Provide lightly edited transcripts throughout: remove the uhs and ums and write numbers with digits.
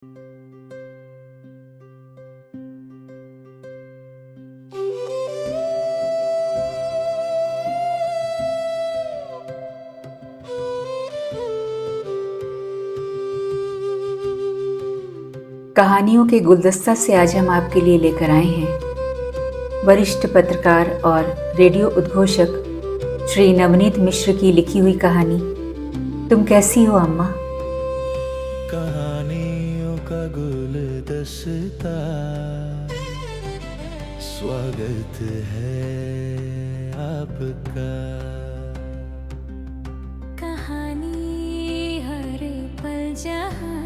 कहानियों के गुलदस्ता से आज हम आपके लिए लेकर आए हैं वरिष्ठ पत्रकार और रेडियो उद्घोषक श्री नवनीत मिश्र की लिखी हुई कहानी तुम कैसी हो अम्मा। कहानियों का गुलदस्ता, स्वागत है आपका। कहानी हर पल जहां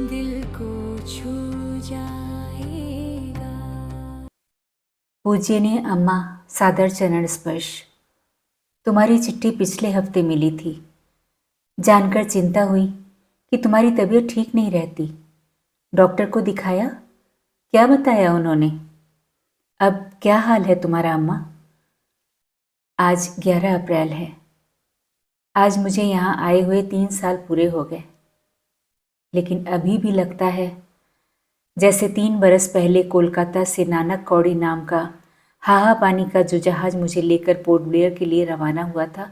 दिल को छू जाएगा। पूज्यनीय अम्मा, सादर चरण स्पर्श। तुम्हारी चिट्ठी पिछले हफ्ते मिली थी। जानकर चिंता हुई कि तुम्हारी तबीयत ठीक नहीं रहती। डॉक्टर को दिखाया? क्या बताया उन्होंने? अब क्या हाल है तुम्हारा अम्मा? आज 11 अप्रैल है। आज मुझे यहाँ आए हुए 3 साल पूरे हो गए, लेकिन अभी भी लगता है जैसे 3 बरस पहले कोलकाता से नानक कौड़ी नाम का हाहा पानी का जो जहाज मुझे लेकर पोर्ट ब्लेयर के लिए रवाना हुआ था,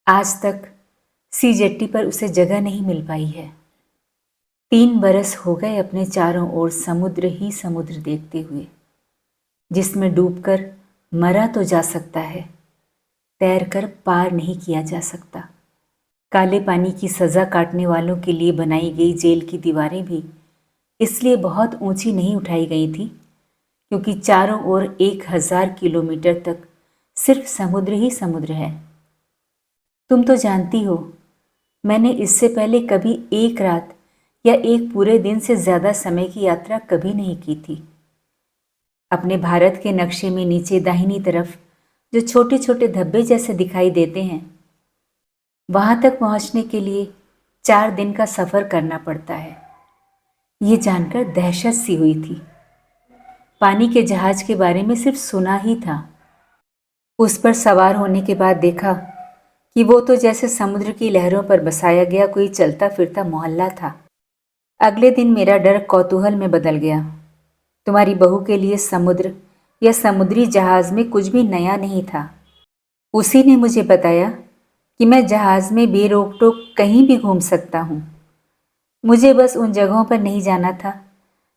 आज तक सी जेट्टी पर उसे जगह नहीं मिल पाई है। 3 बरस हो गए अपने चारों ओर समुद्र ही समुद्र देखते हुए, जिसमें डूबकर मरा तो जा सकता है, तैरकर पार नहीं किया जा सकता। काले पानी की सज़ा काटने वालों के लिए बनाई गई जेल की दीवारें भी इसलिए बहुत ऊंची नहीं उठाई गई थी क्योंकि चारों ओर 1000 किलोमीटर तक सिर्फ समुद्र ही समुद्र है। तुम तो जानती हो, मैंने इससे पहले कभी एक रात या एक पूरे दिन से ज़्यादा समय की यात्रा कभी नहीं की थी। अपने भारत के नक्शे में नीचे दाहिनी तरफ जो छोटे छोटे धब्बे जैसे दिखाई देते हैं, वहाँ तक पहुँचने के लिए 4 दिन का सफ़र करना पड़ता है। ये जानकर दहशत सी हुई थी। पानी के जहाज के बारे में सिर्फ सुना ही था। उस पर सवार होने के बाद देखा कि वो तो जैसे समुद्र की लहरों पर बसाया गया कोई चलता फिरता मोहल्ला था। अगले दिन मेरा डर कौतूहल में बदल गया। तुम्हारी बहू के लिए समुद्र या समुद्री जहाज़ में कुछ भी नया नहीं था। उसी ने मुझे बताया कि मैं जहाज़ में बेरोक टोक कहीं भी घूम सकता हूँ। मुझे बस उन जगहों पर नहीं जाना था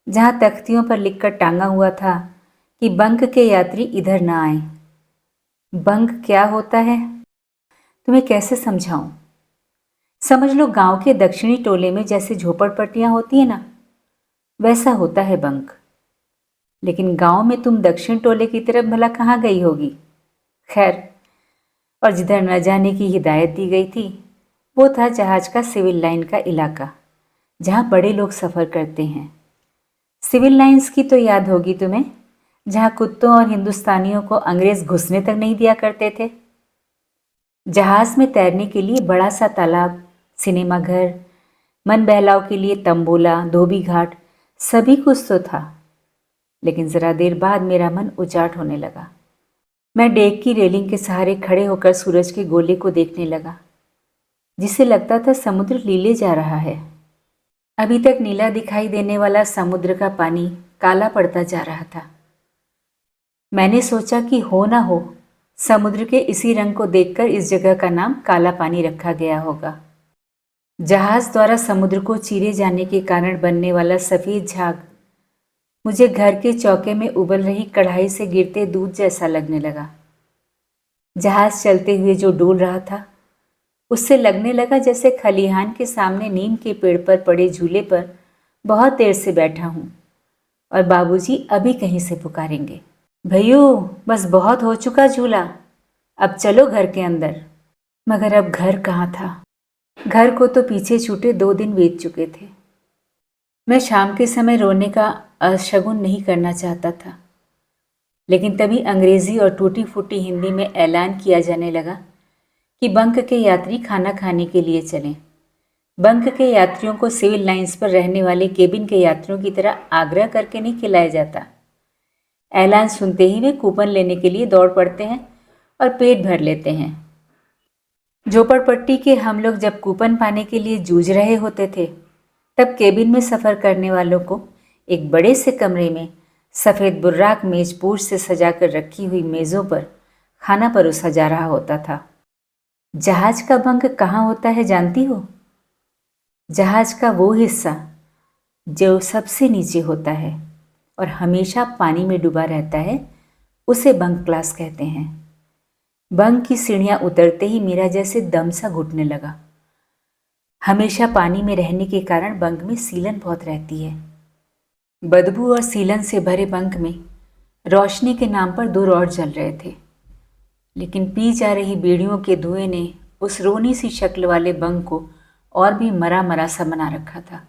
जहाँ तख्तियों पर लिखकर टांगा हुआ था कि बंक के यात्री इधर ना आए। बंक क्या होता है तुम्हें कैसे समझाऊं? समझ लो गांव के दक्षिणी टोले में जैसे झोपड़पट्टियाँ होती है ना, वैसा होता है बंक। लेकिन गांव में तुम दक्षिण टोले की तरफ भला कहाँ गई होगी? खैर, और जिधर न जाने की हिदायत दी गई थी वो था जहाज का सिविल लाइन का इलाका, जहाँ बड़े लोग सफ़र करते हैं। सिविल लाइंस की तो याद होगी तुम्हें, जहाँ कुत्तों और हिंदुस्तानियों को अंग्रेज़ घुसने तक नहीं दिया करते थे। जहाज़ में तैरने के लिए बड़ा सा तालाब, सिनेमा घर, मन बहलाव के लिए तंबोला, धोबी घाट, सभी कुछ तो था। लेकिन ज़रा देर बाद मेरा मन उचाट होने लगा। मैं डेक की रेलिंग के सहारे खड़े होकर सूरज के गोले को देखने लगा, जिसे लगता था समुद्र लीले जा रहा है। अभी तक नीला दिखाई देने वाला समुद्र का पानी काला पड़ता जा रहा था। मैंने सोचा कि हो ना हो समुद्र के इसी रंग को देखकर इस जगह का नाम काला पानी रखा गया होगा। जहाज द्वारा समुद्र को चीरे जाने के कारण बनने वाला सफ़ेद झाग मुझे घर के चौके में उबल रही कढ़ाई से गिरते दूध जैसा लगने लगा। जहाज चलते हुए जो डोल रहा था, उससे लगने लगा जैसे खलिहान के सामने नीम के पेड़ पर पड़े झूले पर बहुत देर से बैठा हूँ और बाबूजी अभी कहीं से पुकारेंगे, भैयू बस बहुत हो चुका झूला, अब चलो घर के अंदर। मगर अब घर कहाँ था? घर को तो पीछे छूटे 2 दिन बीत चुके थे। मैं शाम के समय रोने का अशगुन नहीं करना चाहता था, लेकिन तभी अंग्रेज़ी और टूटी फूटी हिंदी में ऐलान किया जाने लगा कि बंक के यात्री खाना खाने के लिए चलें। बंक के यात्रियों को सिविल लाइंस पर रहने वाले केबिन के यात्रियों की तरह आग्रह करके नहीं खिलाया जाता। ऐलान सुनते ही वे कूपन लेने के लिए दौड़ पड़ते हैं और पेट भर लेते हैं। झोपड़पट्टी के हम लोग जब कूपन पाने के लिए जूझ रहे होते थे तब केबिन में सफ़र करने वालों को एक बड़े से कमरे में सफ़ेद बुर्राक मेजपोश से सजाकर रखी हुई मेज़ों पर खाना परोसा जा रहा होता था। जहाज का बंक कहाँ होता है जानती हो? जहाज का वो हिस्सा जो सबसे नीचे होता है और हमेशा पानी में डूबा रहता है, उसे बंक क्लास कहते हैं। बंक की सीढ़ियाँ उतरते ही मेरा जैसे दम सा घुटने लगा। हमेशा पानी में रहने के कारण बंक में सीलन बहुत रहती है। बदबू और सीलन से भरे बंक में रोशनी के नाम पर 2 रॉड जल रहे थे, लेकिन पी जा रही बीड़ियों के धुएं ने उस रोनी सी शक्ल वाले बंक को और भी मरा मरा सा बना रखा था।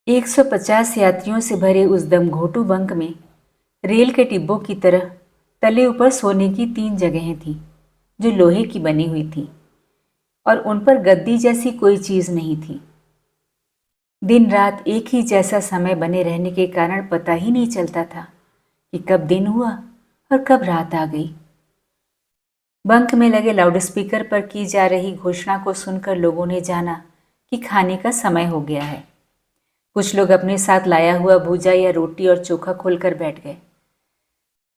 150 यात्रियों से भरे उस दमघोटू बंक में रेल के डिब्बों की तरह तले ऊपर सोने की 3 जगहें थीं, जो लोहे की बनी हुई थीं और उन पर गद्दी जैसी कोई चीज़ नहीं थी। दिन रात एक ही जैसा समय बने रहने के कारण पता ही नहीं चलता था कि कब दिन हुआ और कब रात आ गई। बंक में लगे लाउडस्पीकर पर की जा रही घोषणा को सुनकर लोगों ने जाना कि खाने का समय हो गया है। कुछ लोग अपने साथ लाया हुआ भूजा या रोटी और चोखा खोलकर बैठ गए।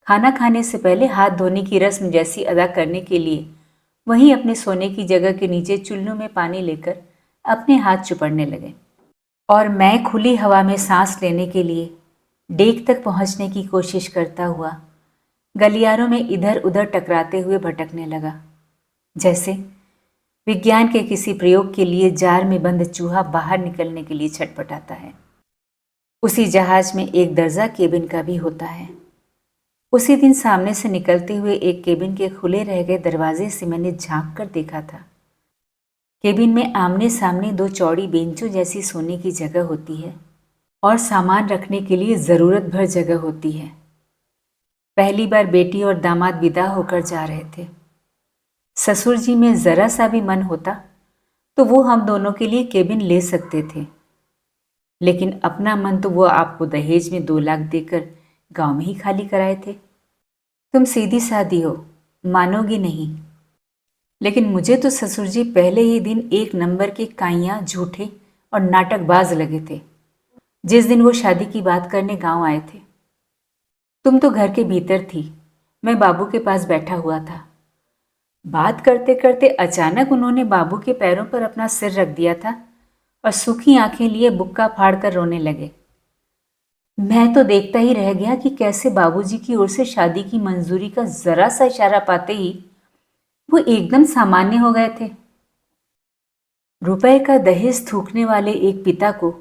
खाना खाने से पहले हाथ धोने की रस्म जैसी अदा करने के लिए वहीं अपने सोने की जगह के नीचे चुल्लू में पानी लेकर अपने हाथ चुपड़ने लगे और मैं खुली हवा में सांस लेने के लिए डेक तक पहुंचने की कोशिश करता हुआ गलियारों में इधर उधर टकराते हुए भटकने लगा, जैसे विज्ञान के किसी प्रयोग के लिए जार में बंद चूहा बाहर निकलने के लिए छटपटाता है। उसी जहाज में एक दर्जा केबिन का भी होता है। उसी दिन सामने से निकलते हुए एक केबिन के खुले रह गए दरवाजे से मैंने झांक कर देखा था। केबिन में आमने सामने 2 चौड़ी बेंचों जैसी सोने की जगह होती है और सामान रखने के लिए ज़रूरत भर जगह होती है। पहली बार बेटी और दामाद विदा होकर जा रहे थे। ससुर जी में ज़रा सा भी मन होता तो वो हम दोनों के लिए केबिन ले सकते थे, लेकिन अपना मन तो वो आपको दहेज में 2 लाख देकर गांव में ही खाली कराए थे। तुम सीधी सादी हो, मानोगी नहीं, लेकिन मुझे तो ससुर जी पहले ही दिन 1 नंबर के काइयाँ, झूठे और नाटकबाज लगे थे जिस दिन वो शादी की बात करने गांव आए थे। तुम तो घर के भीतर थी, मैं बाबू के पास बैठा हुआ था। बात करते करते अचानक उन्होंने बाबू के पैरों पर अपना सिर रख दिया था और सूखी आंखें लिए बुक्का फाड़ कर रोने लगे। मैं तो देखता ही रह गया कि कैसे बाबूजी की ओर से शादी की मंजूरी का जरा सा इशारा पाते ही वो एकदम सामान्य हो गए थे। रुपए का दहेज थूकने वाले एक पिता को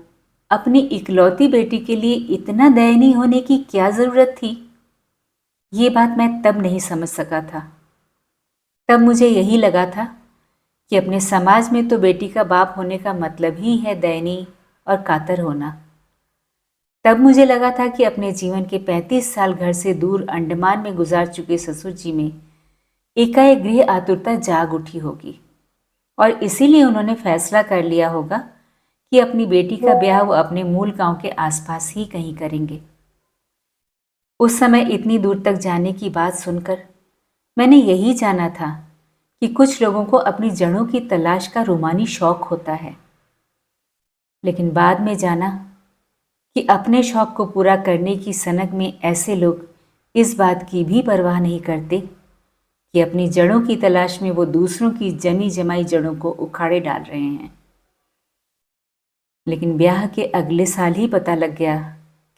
अपनी इकलौती बेटी के लिए इतना दयनीय होने की क्या जरूरत थी? ये बात मैं तब नहीं समझ सका था। तब मुझे यही लगा था कि अपने समाज में तो बेटी का बाप होने का मतलब ही है दयनीय और कातर होना। तब मुझे लगा था कि अपने जीवन के 35 साल घर से दूर अंडमान में गुजार चुके ससुर जी में एकाएक गृह आतुरता जाग उठी होगी और इसीलिए उन्होंने फैसला कर लिया होगा कि अपनी बेटी का ब्याह वो अपने मूल गांव के आसपास ही कहीं करेंगे। उस समय इतनी दूर तक जाने की बात सुनकर मैंने यही जाना था कि कुछ लोगों को अपनी जड़ों की तलाश का रूमानी शौक होता है, लेकिन बाद में जाना कि अपने शौक को पूरा करने की सनक में ऐसे लोग इस बात की भी परवाह नहीं करते कि अपनी जड़ों की तलाश में वो दूसरों की जमी जमाई जड़ों को उखाड़े डाल रहे हैं। लेकिन ब्याह के अगले साल ही पता लग गया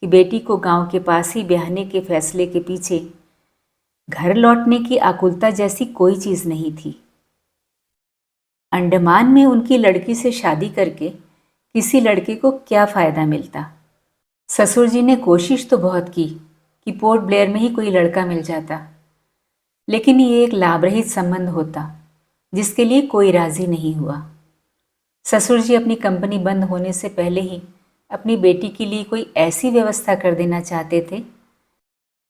कि बेटी को गांव के पास ही ब्याहने के फैसले के पीछे घर लौटने की आकुलता जैसी कोई चीज़ नहीं थी। अंडमान में उनकी लड़की से शादी करके किसी लड़के को क्या फ़ायदा मिलता? ससुर जी ने कोशिश तो बहुत की कि पोर्ट ब्लेयर में ही कोई लड़का मिल जाता, लेकिन ये एक लाभरहित संबंध होता जिसके लिए कोई राज़ी नहीं हुआ। ससुर जी अपनी कंपनी बंद होने से पहले ही अपनी बेटी के लिए कोई ऐसी व्यवस्था कर देना चाहते थे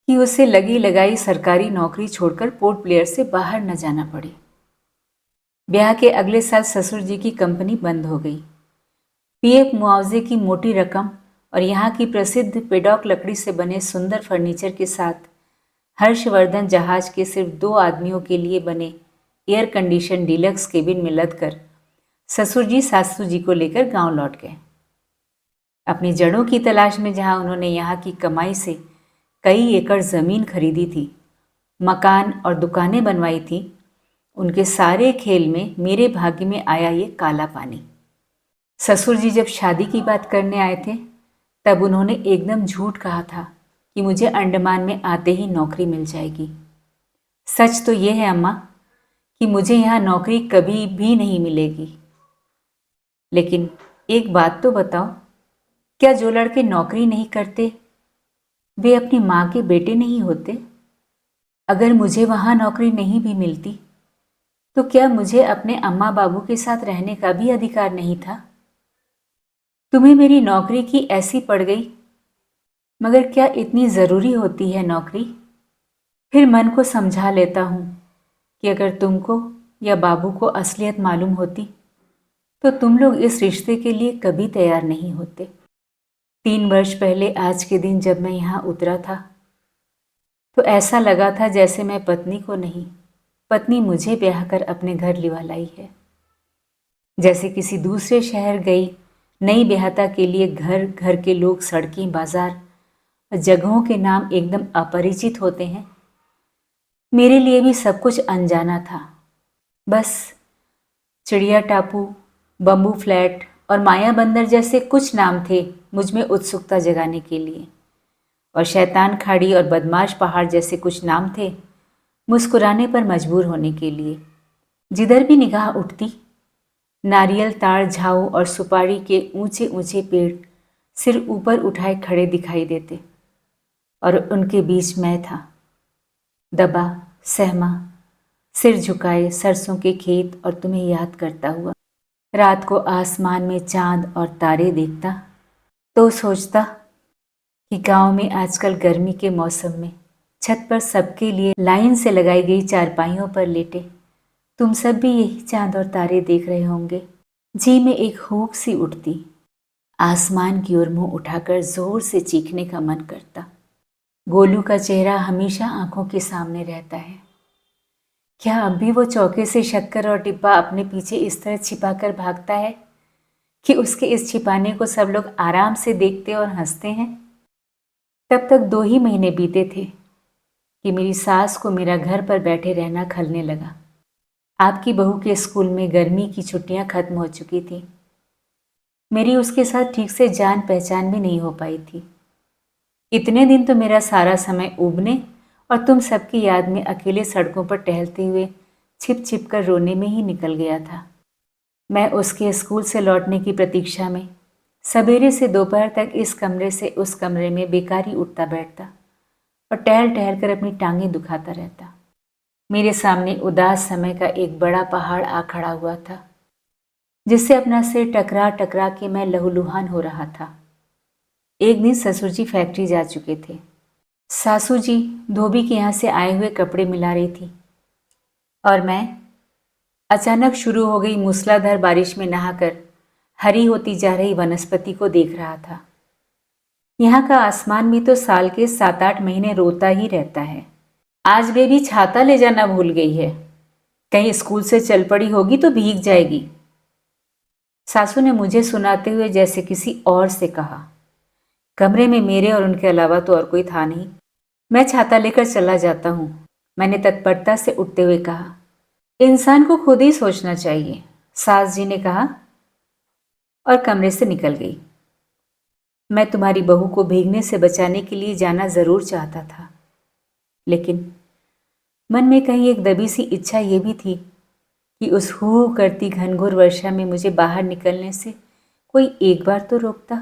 कि उसे लगी लगाई सरकारी नौकरी छोड़कर पोर्ट ब्लेयर से बाहर न जाना पड़े। ब्याह के अगले साल ससुर जी की कंपनी बंद हो गई। पीएफ मुआवजे की मोटी रकम और यहाँ की प्रसिद्ध पेडॉक लकड़ी से बने सुंदर फर्नीचर के साथ हर्षवर्धन जहाज के सिर्फ 2 आदमियों के लिए बने एयर कंडीशन डीलक्स केबिन में लद कर ससुर जी सासू जी को लेकर गांव लौट गए। अपनी जड़ों की तलाश में जहाँ उन्होंने यहाँ की कमाई से कई एकड़ ज़मीन खरीदी थी, मकान और दुकानें बनवाई थी, उनके सारे खेल में मेरे भाग्य में आया ये काला पानी। ससुर जी जब शादी की बात करने आए थे तब उन्होंने एकदम झूठ कहा था कि मुझे अंडमान में आते ही नौकरी मिल जाएगी। सच तो ये है अम्मा कि मुझे यहाँ नौकरी कभी भी नहीं मिलेगी। लेकिन एक बात तो बताओ, क्या जो लड़के नौकरी नहीं करते वे अपनी माँ के बेटे नहीं होते? अगर मुझे वहाँ नौकरी नहीं भी मिलती तो क्या मुझे अपने अम्मा बाबू के साथ रहने का भी अधिकार नहीं था? तुम्हें मेरी नौकरी की ऐसी पड़ गई, मगर क्या इतनी ज़रूरी होती है नौकरी? फिर मन को समझा लेता हूँ कि अगर तुमको या बाबू को असलियत मालूम होती तो तुम लोग इस रिश्ते के लिए कभी तैयार नहीं होते। 3 वर्ष पहले आज के दिन जब मैं यहाँ उतरा था तो ऐसा लगा था जैसे मैं पत्नी को नहीं, पत्नी मुझे ब्याह कर अपने घर लिवा लाई है। जैसे किसी दूसरे शहर गई नई ब्याहता के लिए घर घर के लोग, सड़कें, बाजार और जगहों के नाम एकदम अपरिचित होते हैं। मेरे लिए भी सब कुछ अनजाना था। बस चिड़िया टापू, बम्बू फ्लैट और माया बंदर जैसे कुछ नाम थे मुझ में उत्सुकता जगाने के लिए, और शैतान खाड़ी और बदमाश पहाड़ जैसे कुछ नाम थे मुस्कुराने पर मजबूर होने के लिए। जिधर भी निगाह उठती नारियल, ताड़, झाऊ और सुपारी के ऊंचे ऊंचे पेड़ सिर ऊपर उठाए खड़े दिखाई देते, और उनके बीच मैं था, दबा, सहमा, सिर झुकाए, सरसों के खेत और तुम्हें याद करता हुआ। रात को आसमान में चांद और तारे देखता तो सोचता कि गांव में आजकल गर्मी के मौसम में छत पर सबके लिए लाइन से लगाई गई चारपाइयों पर लेटे तुम सब भी यही चांद और तारे देख रहे होंगे। जी में एक हुक सी उठती, आसमान की ओर मुंह उठाकर जोर से चीखने का मन करता। गोलू का चेहरा हमेशा आंखों के सामने रहता है। क्या अब भी वो चौके से शक्कर और डिब्बा अपने पीछे इस तरह छिपा कर भागता है कि उसके इस छिपाने को सब लोग आराम से देखते और हंसते हैं? तब तक 2 ही महीने बीते थे कि मेरी सास को मेरा घर पर बैठे रहना खलने लगा। आपकी बहू के स्कूल में गर्मी की छुट्टियां खत्म हो चुकी थी। मेरी उसके साथ ठीक से जान पहचान भी नहीं हो पाई थी। इतने दिन तो मेरा सारा समय उबने और तुम सबकी याद में अकेले सड़कों पर टहलते हुए छिप छिप कर रोने में ही निकल गया था। मैं उसके स्कूल से लौटने की प्रतीक्षा में सवेरे से दोपहर तक इस कमरे से उस कमरे में बेकारी उठता बैठता और टहल टहल कर अपनी टांगें दुखाता रहता। मेरे सामने उदास समय का एक बड़ा पहाड़ आ खड़ा हुआ था, जिससे अपना सिर टकरा टकरा के मैं लहूलुहान हो रहा था। एक दिन ससुर जी फैक्ट्री जा चुके थे। सासू जी धोबी के यहाँ से आए हुए कपड़े मिला रही थी और मैं अचानक शुरू हो गई मूसलाधार बारिश में नहाकर हरी होती जा रही वनस्पति को देख रहा था। यहाँ का आसमान भी तो साल के 7-8 महीने रोता ही रहता है। आज बेबी छाता ले जाना भूल गई है, कहीं स्कूल से चल पड़ी होगी तो भीग जाएगी, सासू ने मुझे सुनाते हुए जैसे किसी और से कहा। कमरे में मेरे और उनके अलावा तो और कोई था नहीं। मैं छाता लेकर चला जाता हूँ, मैंने तत्परता से उठते हुए कहा। इंसान को खुद ही सोचना चाहिए, सास जी ने कहा और कमरे से निकल गई। मैं तुम्हारी बहू को भीगने से बचाने के लिए जाना जरूर चाहता था, लेकिन मन में कहीं एक दबी सी इच्छा ये भी थी कि उस हू करती घनघोर वर्षा में मुझे बाहर निकलने से कोई एक बार तो रोकता।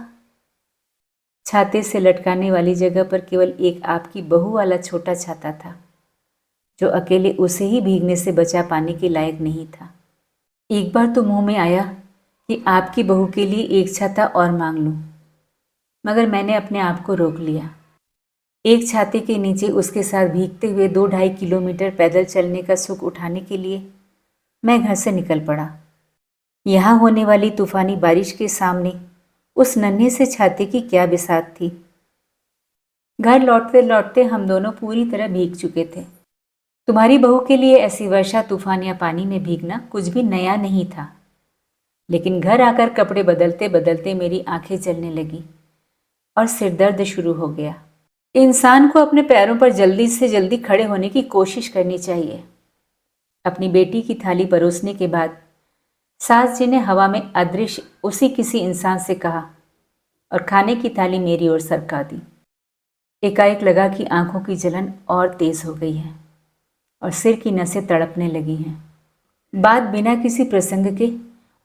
छाते से लटकाने वाली जगह पर केवल एक आपकी बहू वाला छोटा छाता था, जो अकेले उसे ही भीगने से बचा पाने के लायक नहीं था। एक बार तो मुंह में आया कि आपकी बहू के लिए एक छाता और मांग लूं, मगर मैंने अपने आप को रोक लिया। एक छाते के नीचे उसके साथ भीगते हुए 2-2.5 किलोमीटर पैदल चलने का सुख उठाने के लिए मैं घर से निकल पड़ा। यहाँ होने वाली तूफानी बारिश के सामने उस नन्हे से छाते की क्या बिसात थी। घर लौटते लौटते हम दोनों पूरी तरह भीग चुके थे। तुम्हारी बहू के लिए ऐसी वर्षा, तूफान या पानी में भीगना कुछ भी नया नहीं था, लेकिन घर आकर कपड़े बदलते बदलते मेरी आंखें जलने लगी और सिरदर्द शुरू हो गया। इंसान को अपने पैरों पर जल्दी से जल्दी खड़े होने की कोशिश करनी चाहिए। अपनी बेटी की थाली परोसने के बाद सास जी ने हवा में अदृश्य उसी किसी इंसान से कहा और खाने की थाली मेरी ओर सरका दी। एकाएक लगा कि आंखों की जलन और तेज हो गई है और सिर की नसें तड़पने लगी हैं। बात बिना किसी प्रसंग के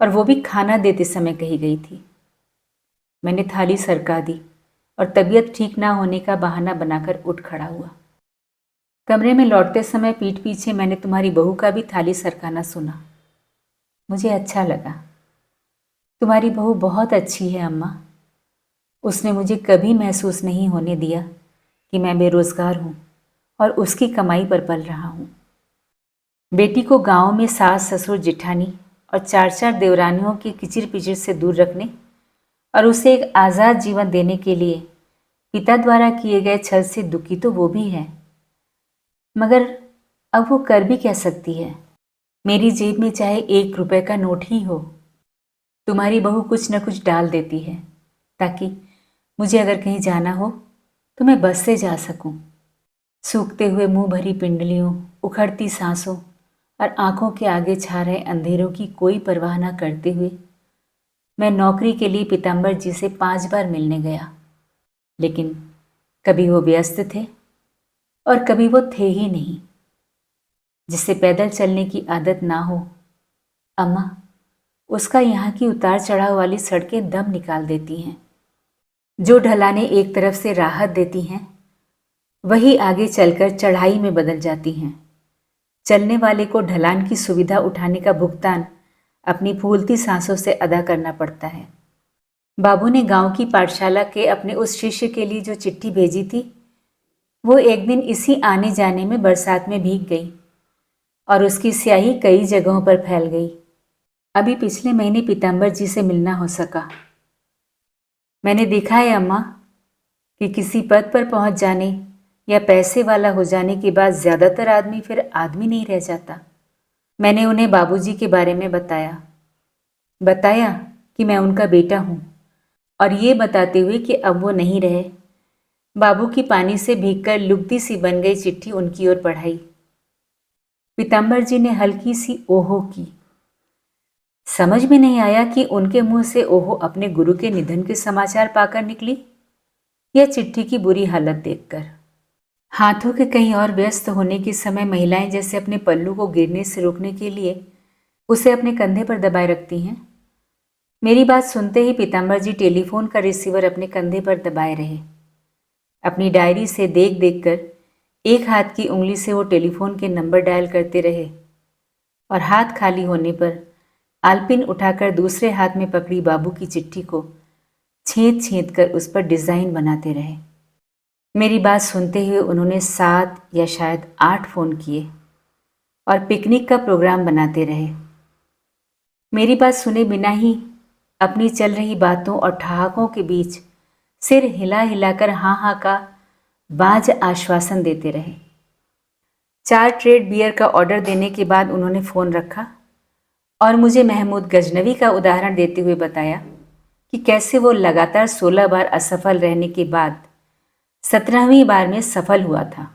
और वो भी खाना देते समय कही गई थी। मैंने थाली सरका दी और तबीयत ठीक ना होने का बहाना बनाकर उठ खड़ा हुआ। कमरे में लौटते समय पीठ पीछे मैंने तुम्हारी बहू का भी थाली सरकाना सुना। मुझे अच्छा लगा। तुम्हारी बहू बहुत अच्छी है अम्मा। उसने मुझे कभी महसूस नहीं होने दिया कि मैं बेरोजगार हूँ और उसकी कमाई पर पल रहा हूँ। बेटी को गांव में सास ससुर जिठानी और चार चार देवरानियों की किचिर पिचिर से दूर रखने और उसे एक आज़ाद जीवन देने के लिए पिता द्वारा किए गए छल से दुखी तो वो भी है, मगर अब वो कर भी क्या सकती है। मेरी जेब में चाहे 1 रुपए का नोट ही हो, तुम्हारी बहू कुछ न कुछ डाल देती है ताकि मुझे अगर कहीं जाना हो तो मैं बस से जा सकूं। सूखते हुए मुंह भरी पिंडलियों, उखड़ती सांसों और आंखों के आगे छा रहे अंधेरों की कोई परवाह न करते हुए मैं नौकरी के लिए पीताम्बर जी से 5 बार मिलने गया, लेकिन कभी वो व्यस्त थे और कभी वो थे ही नहीं। जिससे पैदल चलने की आदत ना हो अम्मा, उसका यहाँ की उतार चढ़ाव वाली सड़कें दम निकाल देती हैं। जो ढलानें एक तरफ से राहत देती हैं वही आगे चलकर चढ़ाई में बदल जाती हैं। चलने वाले को ढलान की सुविधा उठाने का भुगतान अपनी फूलती सांसों से अदा करना पड़ता है। बाबू ने गांव की पाठशाला के अपने उस शिष्य के लिए जो चिट्ठी भेजी थी, वो एक दिन इसी आने जाने में बरसात में भीग गई और उसकी स्याही कई जगहों पर फैल गई। अभी पिछले महीने पीताम्बर जी से मिलना हो सका। मैंने देखा है अम्मा कि किसी पद पर पहुंच जाने या पैसे वाला हो जाने के बाद ज़्यादातर आदमी फिर आदमी नहीं रह जाता। मैंने उन्हें बाबूजी के बारे में बताया कि मैं उनका बेटा हूँ और ये बताते हुए कि अब वो नहीं रहे। बाबू की पानी से भीगकर लुगदी सी बन गई चिट्ठी उनकी ओर पढ़ाई। पीताम्बर जी ने हल्की सी ओहो की। समझ में नहीं आया कि उनके मुंह से ओहो अपने गुरु के निधन के समाचार पाकर निकली या चिट्ठी की बुरी हालत देखकर। हाथों के कहीं और व्यस्त होने के समय महिलाएं जैसे अपने पल्लू को गिरने से रोकने के लिए उसे अपने कंधे पर दबाए रखती हैं। मेरी बात सुनते ही पीताम्बर जी टेलीफोन का रिसीवर अपने कंधे पर दबाए रहे। अपनी डायरी से देख देख कर एक हाथ की उंगली से वो टेलीफोन के नंबर डायल करते रहे और हाथ खाली होने पर आलपिन उठाकर दूसरे हाथ में पकड़ी बाबू की चिट्ठी को छेद छेद कर उस पर डिज़ाइन बनाते रहे। मेरी बात सुनते हुए उन्होंने 7 या शायद 8 फ़ोन किए और पिकनिक का प्रोग्राम बनाते रहे। मेरी बात सुने बिना ही अपनी चल रही बातों और ठहाकों के बीच सिर हिला हिलाकर हाँ हाँ का बाज आश्वासन देते रहे। 4 ट्रेड बियर का ऑर्डर देने के बाद उन्होंने फ़ोन रखा और मुझे महमूद गजनवी का उदाहरण देते हुए बताया कि कैसे वो लगातार 16 बार असफल रहने के बाद 17वीं बार में सफल हुआ था।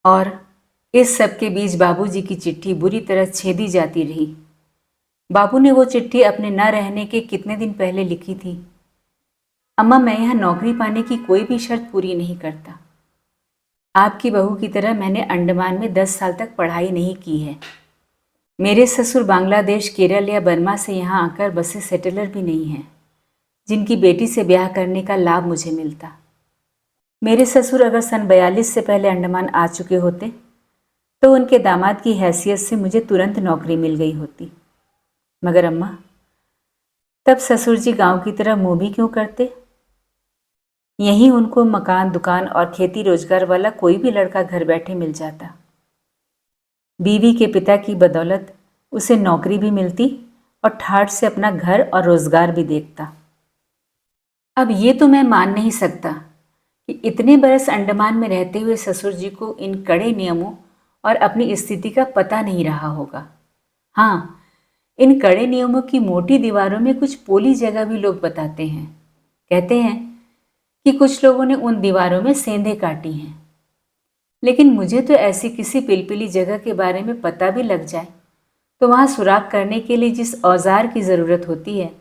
और इस सब के बीच बाबूजी की चिट्ठी बुरी तरह छेदी जाती रही। बाबू ने वो चिट्ठी अपने न रहने के कितने दिन पहले लिखी थी। अम्मा, मैं यहाँ नौकरी पाने की कोई भी शर्त पूरी नहीं करता। आपकी बहू की तरह मैंने अंडमान में 10 साल तक पढ़ाई नहीं की है। मेरे ससुर बांग्लादेश, केरल या बर्मा से यहाँ आकर बसे सेटलर भी नहीं हैं जिनकी बेटी से ब्याह करने का लाभ मुझे मिलता। मेरे ससुर अगर सन 42 से पहले अंडमान आ चुके होते तो उनके दामाद की हैसियत से मुझे तुरंत नौकरी मिल गई होती। मगर अम्मा, तब ससुर जी गांव की तरह मुंह भी क्यों करते? यहीं उनको मकान, दुकान और खेती रोजगार वाला कोई भी लड़का घर बैठे मिल जाता। बीवी के पिता की बदौलत उसे नौकरी भी मिलती और ठाठ से अपना घर और रोजगार भी देखता। अब ये तो मैं मान नहीं सकता कि इतने बरस अंडमान में रहते हुए ससुर जी को इन कड़े नियमों और अपनी स्थिति का पता नहीं रहा होगा। हाँ, इन कड़े नियमों की मोटी दीवारों में कुछ पोली जगह भी लोग बताते हैं। कहते हैं कि कुछ लोगों ने उन दीवारों में सेंधें काटी हैं। लेकिन मुझे तो ऐसी किसी पिलपिली जगह के बारे में पता भी लग जाए तो वहाँ सुराख करने के लिए जिस औजार की ज़रूरत होती है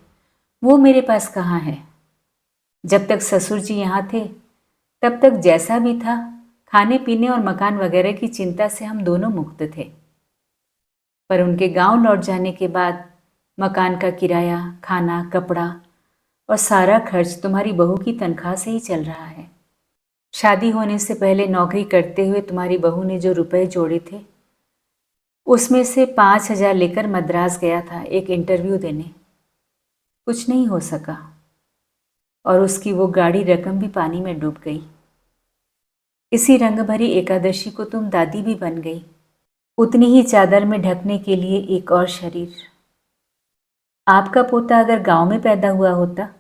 वो मेरे पास कहाँ है। जब तक ससुर जी यहाँ थे तब तक जैसा भी था, खाने पीने और मकान वगैरह की चिंता से हम दोनों मुक्त थे। पर उनके गांव लौट जाने के बाद मकान का किराया, खाना, कपड़ा और सारा खर्च तुम्हारी बहू की तनख्वाह से ही चल रहा है। शादी होने से पहले नौकरी करते हुए तुम्हारी बहू ने जो रुपए जोड़े थे उसमें से 5,000 लेकर मद्रास गया था एक इंटरव्यू देने। कुछ नहीं हो सका और उसकी वो गाड़ी रकम भी पानी में डूब गई। इसी रंग भरी एकादशी को तुम दादी भी बन गई, उतनी ही चादर में ढकने के लिए एक और शरीर। आपका पोता अगर गांव में पैदा हुआ होता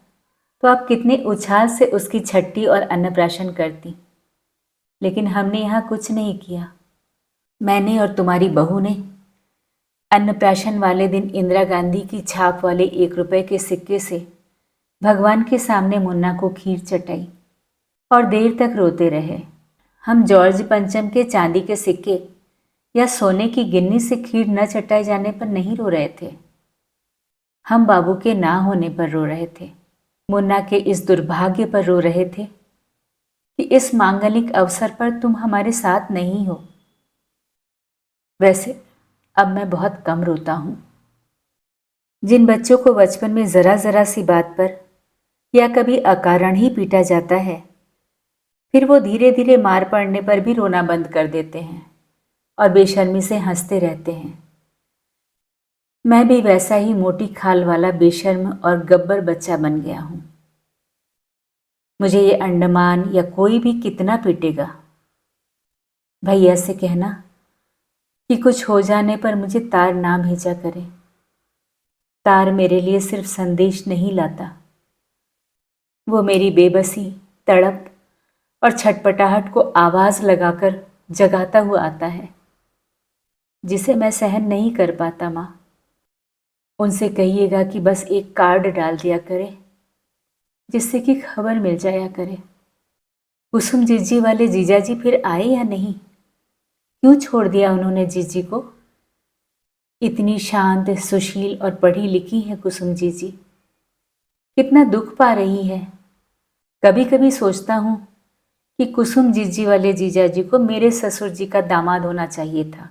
तो आप कितने उछाल से उसकी छट्टी और अन्नप्राशन करती। लेकिन हमने यहाँ कुछ नहीं किया। मैंने और तुम्हारी बहू ने अन्नप्राशन वाले दिन इंदिरा गांधी की छाप वाले 1 रुपए के सिक्के से भगवान के सामने मुन्ना को खीर चटाई और देर तक रोते रहे। हम जॉर्ज पंचम के चांदी के सिक्के या सोने की गिन्नी से खीर न चटाए जाने पर नहीं रो रहे थे। हम बाबू के ना होने पर रो रहे थे। मुन्ना के इस दुर्भाग्य पर रो रहे थे कि इस मांगलिक अवसर पर तुम हमारे साथ नहीं हो। वैसे अब मैं बहुत कम रोता हूँ। जिन बच्चों को बचपन में ज़रा ज़रा सी बात पर या कभी अकारण ही पीटा जाता है, फिर वो धीरे धीरे मार पड़ने पर भी रोना बंद कर देते हैं और बेशर्मी से हंसते रहते हैं। मैं भी वैसा ही मोटी खाल वाला बेशर्म और गब्बर बच्चा बन गया हूँ। मुझे ये अंडमान या कोई भी कितना पीटेगा, भैया से कहना कि कुछ हो जाने पर मुझे तार ना भेजा करे। तार मेरे लिए सिर्फ संदेश नहीं लाता, वो मेरी बेबसी, तड़प और छटपटाहट को आवाज़ लगाकर जगाता हुआ आता है, जिसे मैं सहन नहीं कर पाता। माँ, उनसे कहिएगा कि बस एक कार्ड डाल दिया करे जिससे कि खबर मिल जाया करे। कुसुम जीजी वाले जीजाजी फिर आए या नहीं? क्यों छोड़ दिया उन्होंने जीजी को? इतनी शांत, सुशील और पढ़ी लिखी है कुसुम जीजी, कितना दुख पा रही है। कभी कभी सोचता हूँ कि कुसुम जीजी वाले जीजाजी को मेरे ससुर जी का दामाद होना चाहिए था।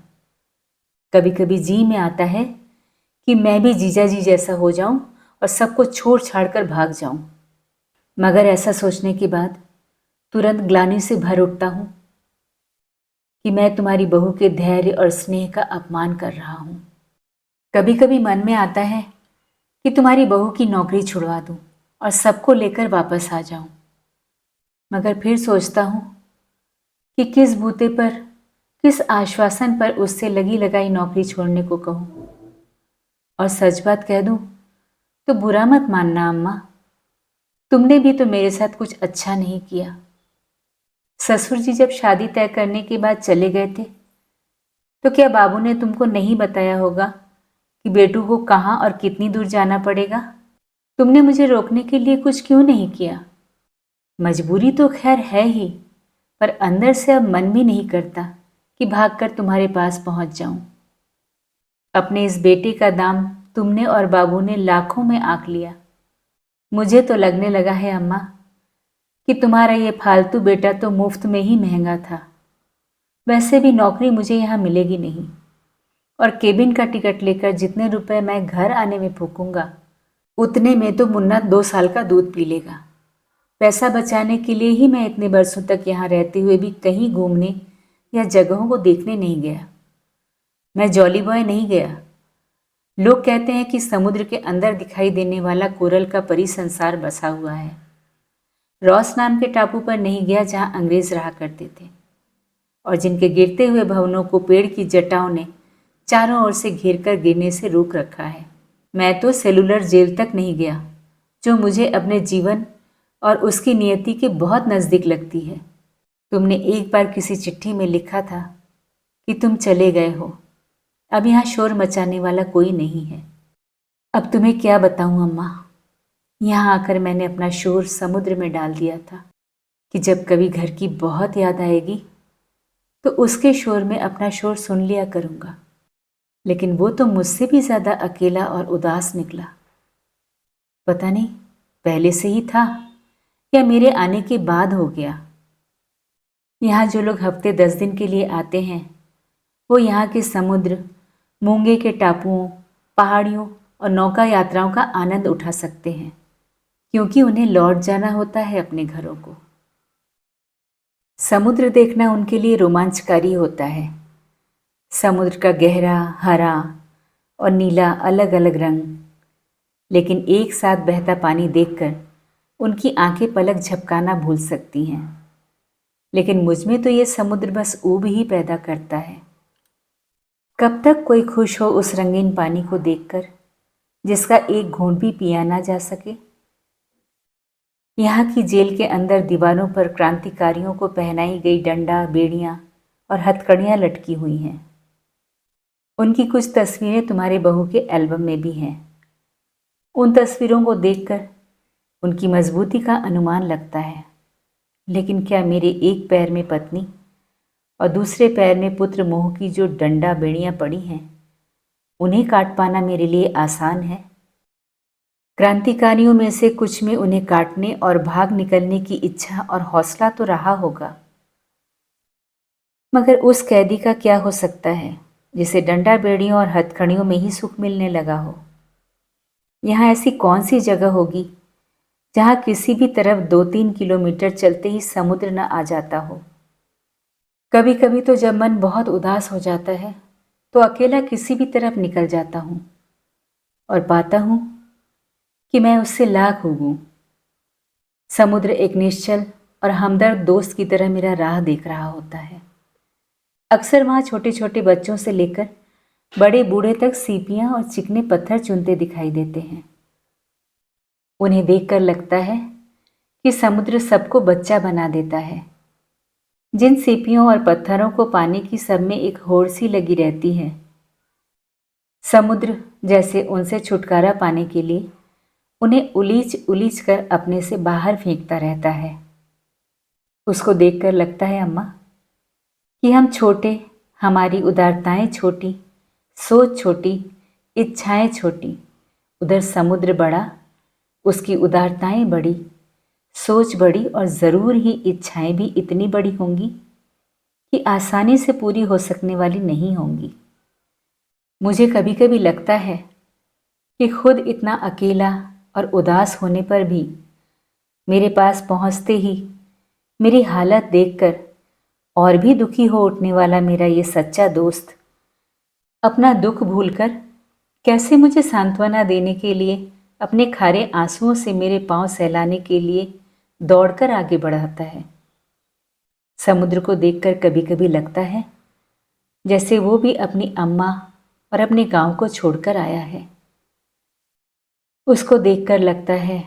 कभी कभी जी में आता है कि मैं भी जीजाजी जैसा हो जाऊं और सबको छोड़ छाड़ कर भाग जाऊं। मगर ऐसा सोचने के बाद तुरंत ग्लानि से भर उठता हूं कि मैं तुम्हारी बहू के धैर्य और स्नेह का अपमान कर रहा हूं। कभी कभी मन में आता है कि तुम्हारी बहू की नौकरी छुड़वा दूं और सबको लेकर वापस आ जाऊं। मगर फिर सोचता हूं कि किस बूते पर, किस आश्वासन पर उससे लगी लगाई नौकरी छोड़ने को कहूं। और सच बात कह दूं तो बुरा मत मानना अम्मा, तुमने भी तो मेरे साथ कुछ अच्छा नहीं किया। ससुर जी जब शादी तय करने के बाद चले गए थे तो क्या बाबू ने तुमको नहीं बताया होगा कि बेटू को कहाँ और कितनी दूर जाना पड़ेगा? तुमने मुझे रोकने के लिए कुछ क्यों नहीं किया? मजबूरी तो खैर है ही, पर अंदर से अब मन भी नहीं करता कि भागकर तुम्हारे पास पहुंच जाऊं। अपने इस बेटे का दाम तुमने और बाबू ने लाखों में आंक लिया। मुझे तो लगने लगा है अम्मा कि तुम्हारा ये फालतू बेटा तो मुफ्त में ही महंगा था। वैसे भी नौकरी मुझे यहाँ मिलेगी नहीं, और केबिन का टिकट लेकर जितने रुपए मैं घर आने में फूकूंगा उतने में तो मुन्ना 2 साल का दूध पी लेगा। पैसा बचाने के लिए ही मैं इतने बरसों तक यहाँ रहते हुए भी कहीं घूमने या जगहों को देखने नहीं गया। मैं जॉली बॉय नहीं गया। लोग कहते हैं कि समुद्र के अंदर दिखाई देने वाला कोरल का परी संसार बसा हुआ है। रॉस नाम के टापू पर नहीं गया जहाँ अंग्रेज रहा करते थे और जिनके गिरते हुए भवनों को पेड़ की जटाओं ने चारों ओर से घेर कर गिरने से रोक रखा है। मैं तो सेलुलर जेल तक नहीं गया, जो मुझे अपने जीवन और उसकी नियति के बहुत नज़दीक लगती है। तुमने एक बार किसी चिट्ठी में लिखा था कि तुम चले गए हो, अब यहाँ शोर मचाने वाला कोई नहीं है। अब तुम्हें क्या बताऊं अम्मा। यहाँ आकर मैंने अपना शोर समुद्र में डाल दिया था कि जब कभी घर की बहुत याद आएगी तो उसके शोर में अपना शोर सुन लिया करूंगा। लेकिन वो तो मुझसे भी ज्यादा अकेला और उदास निकला। पता नहीं पहले से ही था या मेरे आने के बाद हो गया। यहाँ जो लोग हफ्ते 10 दिन के लिए आते हैं वो यहाँ के समुद्र, मूंगे के टापुओं, पहाड़ियों और नौका यात्राओं का आनंद उठा सकते हैं, क्योंकि उन्हें लौट जाना होता है अपने घरों को। समुद्र देखना उनके लिए रोमांचकारी होता है। समुद्र का गहरा, हरा और नीला अलग अलग रंग, लेकिन एक साथ बहता पानी देखकर उनकी आंखें पलक झपकाना भूल सकती हैं। लेकिन मुझ में तो ये समुद्र बस ऊब ही पैदा करता है। कब तक कोई खुश हो उस रंगीन पानी को देखकर जिसका एक घूंट भी पिया ना जा सके। यहाँ की जेल के अंदर दीवारों पर क्रांतिकारियों को पहनाई गई डंडा, बेड़ियां और हथकड़ियां लटकी हुई हैं। उनकी कुछ तस्वीरें तुम्हारे बहू के एल्बम में भी हैं। उन तस्वीरों को देखकर उनकी मजबूती का अनुमान लगता है। लेकिन क्या मेरे एक पैर में पत्नी और दूसरे पैर में पुत्र मोह की जो डंडा बेड़ियां पड़ी हैं, उन्हें काट पाना मेरे लिए आसान है? क्रांतिकारियों में से कुछ में उन्हें काटने और भाग निकलने की इच्छा और हौसला तो रहा होगा, मगर उस कैदी का क्या हो सकता है जिसे डंडा बेड़ियों और हथकड़ियों में ही सुख मिलने लगा हो। यहाँ ऐसी कौन सी जगह होगी जहाँ किसी भी तरफ 2-3 किलोमीटर चलते ही समुद्र न आ जाता हो। कभी कभी तो जब मन बहुत उदास हो जाता है तो अकेला किसी भी तरफ निकल जाता हूँ और पाता हूँ कि मैं उससे लाख उगूं। समुद्र एक निश्चल और हमदर्द दोस्त की तरह मेरा राह देख रहा होता है। अक्सर वहाँ छोटे छोटे बच्चों से लेकर बड़े बूढ़े तक सीपियाँ और चिकने पत्थर चुनते दिखाई देते हैं। उन्हें देखकर लगता है कि समुद्र सबको बच्चा बना देता है। जिन सीपियों और पत्थरों को पाने की सब में एक होड़ सी लगी रहती है, समुद्र जैसे उनसे छुटकारा पाने के लिए उन्हें उलीच उलीच कर अपने से बाहर फेंकता रहता है। उसको देखकर लगता है अम्मा कि हम छोटे, हमारी उदारताएं छोटी, सोच छोटी, इच्छाएं छोटी। उधर समुद्र बड़ा, उसकी उदारताएं बड़ी, सोच बड़ी और ज़रूर ही इच्छाएं भी इतनी बड़ी होंगी कि आसानी से पूरी हो सकने वाली नहीं होंगी। मुझे कभी कभी लगता है कि खुद इतना अकेला और उदास होने पर भी मेरे पास पहुंचते ही मेरी हालत देखकर और भी दुखी हो उठने वाला मेरा ये सच्चा दोस्त अपना दुख भूलकर कैसे मुझे सांत्वना देने के लिए, अपने खारे आंसुओं से मेरे पांव सहलाने के लिए दौड़कर आगे बढ़ाता है। समुद्र को देखकर कभी कभी लगता है जैसे वो भी अपनी अम्मा और अपने गांव को छोड़कर आया है। उसको देखकर लगता है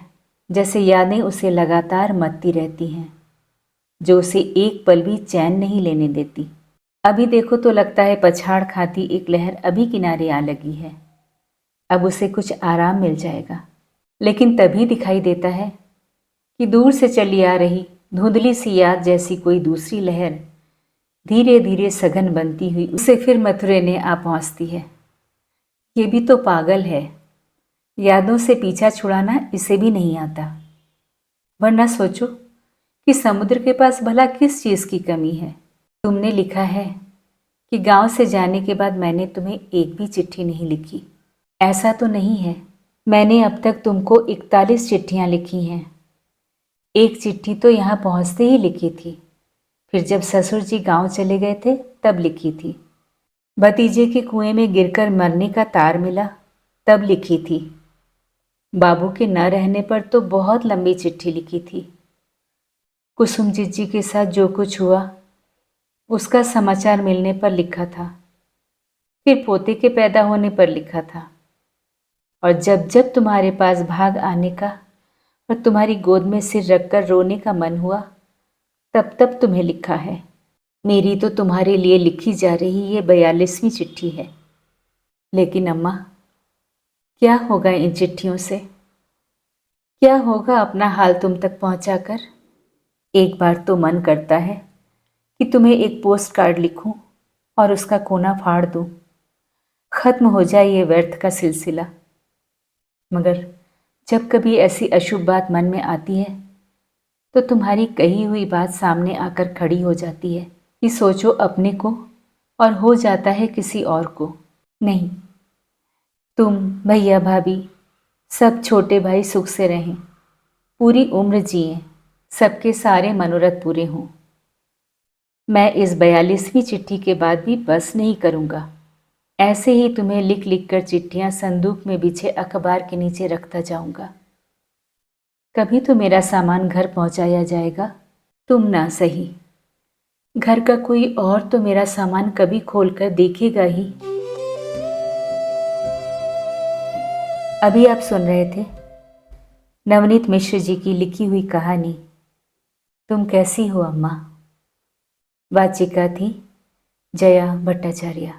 जैसे यादें उसे लगातार मत्ती रहती हैं, जो उसे एक पल भी चैन नहीं लेने देती। अभी देखो तो लगता है पछाड़ खाती एक लहर अभी किनारे आ लगी है, अब उसे कुछ आराम मिल जाएगा। लेकिन तभी दिखाई देता है कि दूर से चली आ रही धुंधली सी याद जैसी कोई दूसरी लहर धीरे धीरे सघन बनती हुई उसे फिर मथुरे ने आ पहुंचती है। ये भी तो पागल है, यादों से पीछा छुड़ाना इसे भी नहीं आता। वरना सोचो कि समुद्र के पास भला किस चीज़ की कमी है। तुमने लिखा है कि गांव से जाने के बाद मैंने तुम्हें एक भी चिट्ठी नहीं लिखी। ऐसा तो नहीं है। मैंने अब तक तुमको 41 चिट्ठियां लिखी हैं। एक चिट्ठी तो यहाँ पहुँचते ही लिखी थी, फिर जब ससुर जी गांव चले गए थे तब लिखी थी। भतीजे के कुएं में गिरकर मरने का तार मिला तब लिखी थी। बाबू के न रहने पर तो बहुत लंबी चिट्ठी लिखी थी। कुसुम जीजी के साथ जो कुछ हुआ उसका समाचार मिलने पर लिखा था। फिर पोते के पैदा होने पर लिखा था। और जब जब तुम्हारे पास भाग आने का और तुम्हारी गोद में सिर रखकर रोने का मन हुआ तब तब तुम्हें लिखा है। मेरी तो तुम्हारे लिए लिखी जा रही ये 42वीं चिट्ठी है। लेकिन अम्मा, क्या होगा इन चिट्ठियों से? क्या होगा अपना हाल तुम तक पहुंचाकर? एक बार तो मन करता है कि तुम्हें एक पोस्ट कार्ड लिखूं और उसका कोना फाड़ दूं, खत्म हो जाए ये व्यर्थ का सिलसिला। मगर जब कभी ऐसी अशुभ बात मन में आती है तो तुम्हारी कही हुई बात सामने आकर खड़ी हो जाती है कि सोचो अपने को और हो जाता है किसी और को। नहीं, तुम, भैया भाभी, सब छोटे भाई सुख से रहें, पूरी उम्र जिएं, सबके सारे मनोरथ पूरे हों। मैं इस 42वीं चिट्ठी के बाद भी बस नहीं करूँगा। ऐसे ही तुम्हें लिख लिख कर चिट्ठियाँ संदूक में बिछे अखबार के नीचे रखता जाऊँगा। कभी तो मेरा सामान घर पहुँचाया जाएगा, तुम ना सही। घर का कोई और तो मेरा सामान कभी खोलकर देखेगा ही। अभी आप सुन रहे थे नवनीत मिश्र जी की लिखी हुई कहानी तुम कैसी हो अम्मा। वाचिका थी जया भट्टाचार्य।